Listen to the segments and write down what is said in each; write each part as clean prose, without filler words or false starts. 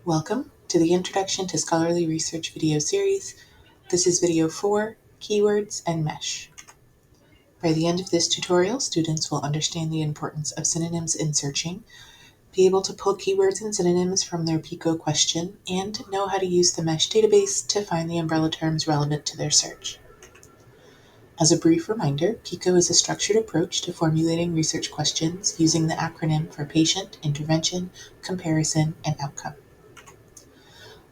Welcome to the Introduction to Scholarly Research video series. This is video 4, Keywords and MeSH. By the end of this tutorial, students will understand the importance of synonyms in searching, be able to pull keywords and synonyms from their PICO question, and know how to use the MeSH database to find the umbrella terms relevant to their search. As a brief reminder, PICO is a structured approach to formulating research questions using the acronym for Patient, Intervention, Comparison, and Outcome.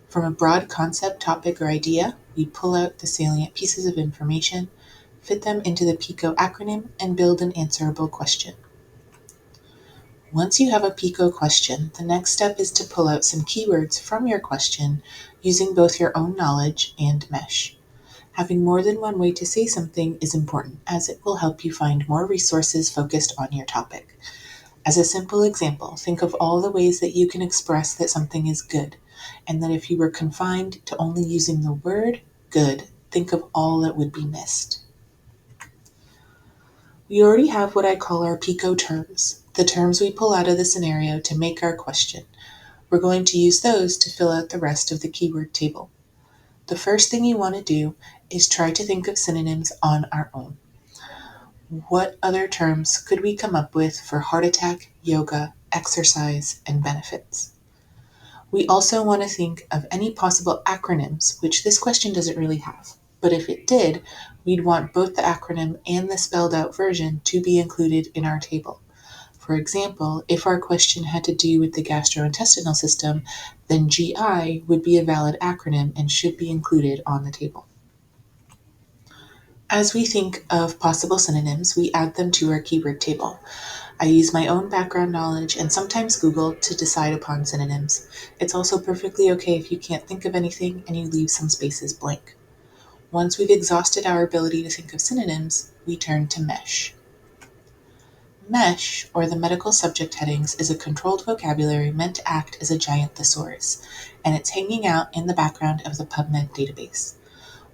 From a broad concept, topic, or idea, we pull out the salient pieces of information, fit them into the PICO acronym, and build an answerable question. Once you have a PICO question, the next step is to pull out some keywords from your question using both your own knowledge and MeSH. Having more than one way to say something is important, as it will help you find more resources focused on your topic. As a simple example, think of all the ways that you can express that something is good, and that if you were confined to only using the word good, think of all that would be missed. We already have what I call our PICO terms, the terms we pull out of the scenario to make our question. We're going to use those to fill out the rest of the keyword table. The first thing you want to do is try to think of synonyms on our own. What other terms could we come up with for heart attack, yoga, exercise, and benefits? We also want to think of any possible acronyms, which this question doesn't really have. But if it did, we'd want both the acronym and the spelled out version to be included in our table. For example, if our question had to do with the gastrointestinal system, then GI would be a valid acronym and should be included on the table. As we think of possible synonyms, we add them to our keyword table. I use my own background knowledge and sometimes Google to decide upon synonyms. It's also perfectly okay if you can't think of anything and you leave some spaces blank. Once we've exhausted our ability to think of synonyms, we turn to MeSH. MeSH, or the medical subject headings, is a controlled vocabulary meant to act as a giant thesaurus, and it's hanging out in the background of the PubMed database.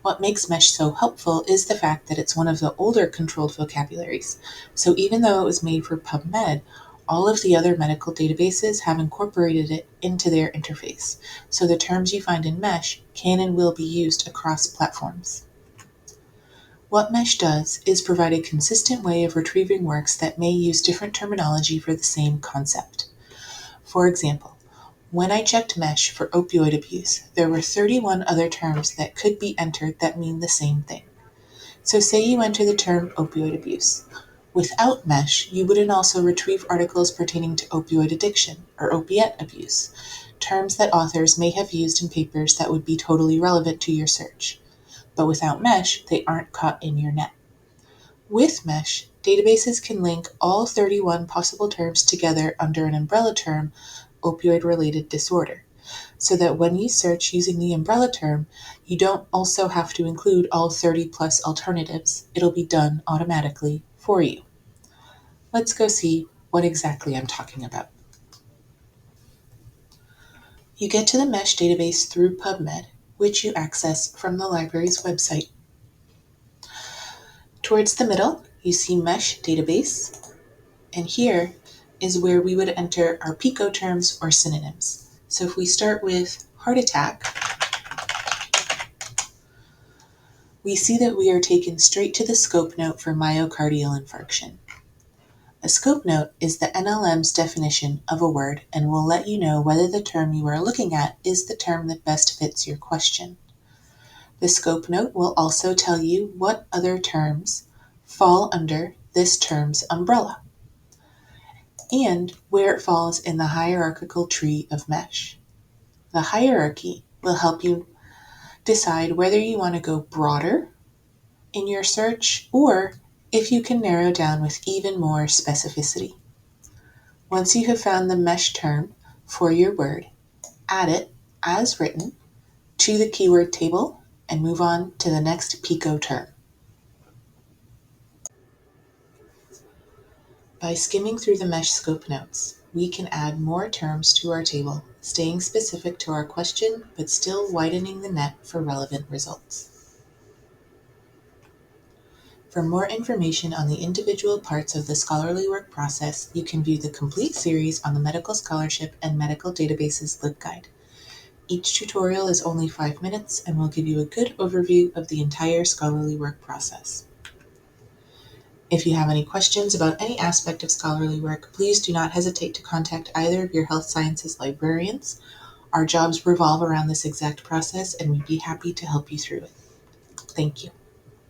What makes MeSH so helpful is the fact that it's one of the older controlled vocabularies. So even though it was made for PubMed, all of the other medical databases have incorporated it into their interface. So the terms you find in MeSH can and will be used across platforms. What MeSH does is provide a consistent way of retrieving works that may use different terminology for the same concept. For example, when I checked MeSH for opioid abuse, there were 31 other terms that could be entered that mean the same thing. So say you enter the term opioid abuse. Without MeSH, you wouldn't also retrieve articles pertaining to opioid addiction or opiate abuse, terms that authors may have used in papers that would be totally relevant to your search. But without MeSH, they aren't caught in your net. With MeSH, databases can link all 31 possible terms together under an umbrella term, opioid-related disorder, so that when you search using the umbrella term, you don't also have to include all 30 plus alternatives. It'll be done automatically for you. Let's go see what exactly I'm talking about. You get to the MeSH database through PubMed, which you access from the library's website. Towards the middle, you see MeSH database, and here is where we would enter our PICO terms or synonyms. So if we start with heart attack, we see that we are taken straight to the scope note for myocardial infarction. A scope note is the NLM's definition of a word and will let you know whether the term you are looking at is the term that best fits your question. The scope note will also tell you what other terms fall under this term's umbrella and where it falls in the hierarchical tree of MeSH. The hierarchy will help you decide whether you want to go broader in your search or if you can narrow down with even more specificity. Once you have found the MeSH term for your word, add it as written to the keyword table and move on to the next PICO term. By skimming through the MeSH scope notes, we can add more terms to our table, staying specific to our question, but still widening the net for relevant results. For more information on the individual parts of the scholarly work process, you can view the complete series on the Medical Scholarship and Medical Databases LibGuide. Each tutorial is only 5 minutes and will give you a good overview of the entire scholarly work process. If you have any questions about any aspect of scholarly work, please do not hesitate to contact either of your health sciences librarians. Our jobs revolve around this exact process, and we'd be happy to help you through it. Thank you.